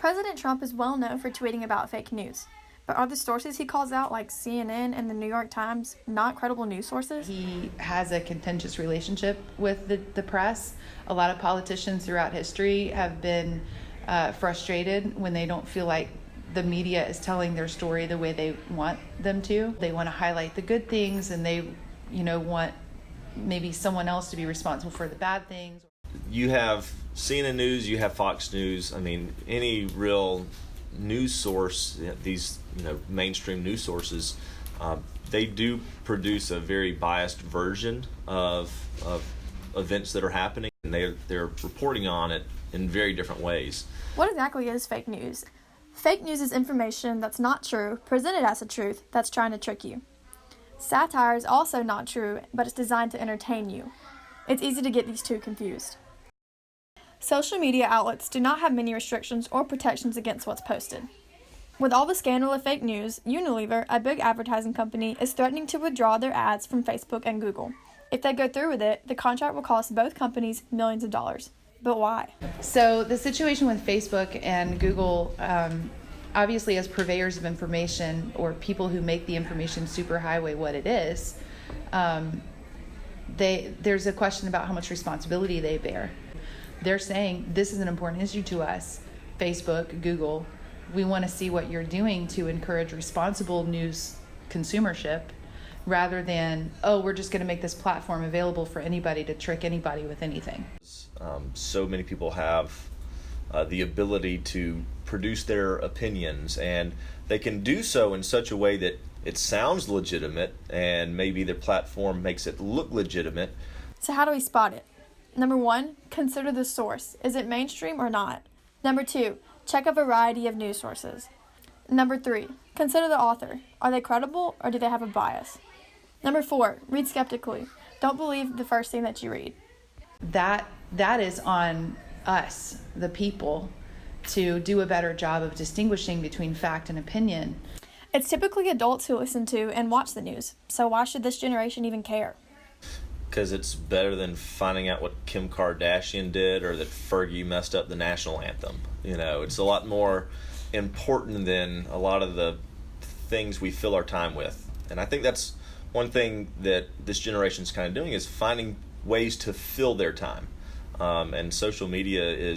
President Trump is well known for tweeting about fake news. But are the sources he calls out, like CNN and the New York Times, not credible news sources? He has a contentious relationship with the press. A lot of politicians throughout history have been frustrated when they don't feel like the media is telling their story the way they want them to. They want to highlight the good things, and they, want maybe someone else to be responsible for the bad things. You have CNN News, you have Fox News. I mean, any real news source, these mainstream news sources, they do produce a very biased version of events that are happening, and they're reporting on it in very different ways. What exactly is fake news? Fake news is information that's not true, presented as a truth, that's trying to trick you. Satire is also not true, but it's designed to entertain you. It's easy to get these two confused. Social media outlets do not have many restrictions or protections against what's posted. With all the scandal of fake news, Unilever, a big advertising company, is threatening to withdraw their ads from Facebook and Google. If they go through with it, the contract will cost both companies millions of dollars. But why? So the situation with Facebook and Google, obviously as purveyors of information, or people who make the information superhighway what it is, there's a question about how much responsibility they bear. They're saying, this is an important issue to us, Facebook, Google. We want to see what you're doing to encourage responsible news consumership, rather than, we're just going to make this platform available for anybody to trick anybody with anything. So many people have the ability to produce their opinions, and they can do so in such a way that it sounds legitimate, and maybe their platform makes it look legitimate. So how do we spot it? Number 1, consider the source. Is it mainstream or not? Number 2, check a variety of news sources. Number 3, consider the author. Are they credible, or do they have a bias? Number 4, read skeptically. Don't believe the first thing that you read. That is on us, the people, to do a better job of distinguishing between fact and opinion. It's typically adults who listen to and watch the news, so why should this generation even care? Because it's better than finding out what Kim Kardashian did, or that Fergie messed up the national anthem. It's a lot more important than a lot of the things we fill our time with. And I think that's one thing that this generation's kind of doing, is finding ways to fill their time. And social media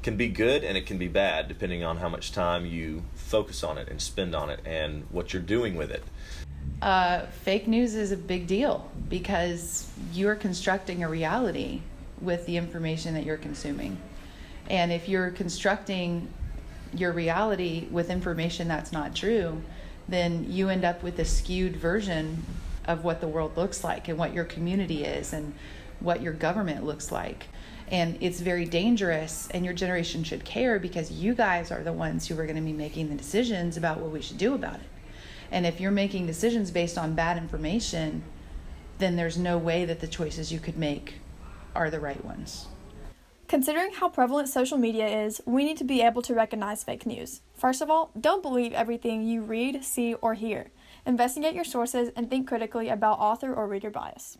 can be good and it can be bad, depending on how much time you focus on it and spend on it and what you're doing with it. Fake news is a big deal, because you're constructing a reality with the information that you're consuming. And if you're constructing your reality with information that's not true, then you end up with a skewed version of what the world looks like, and what your community is, and what your government looks like. And it's very dangerous, and your generation should care, because you guys are the ones who are going to be making the decisions about what we should do about it. And if you're making decisions based on bad information, then there's no way that the choices you could make are the right ones. Considering how prevalent social media is, we need to be able to recognize fake news. First of all, don't believe everything you read, see, or hear. Investigate your sources and think critically about author or reader bias.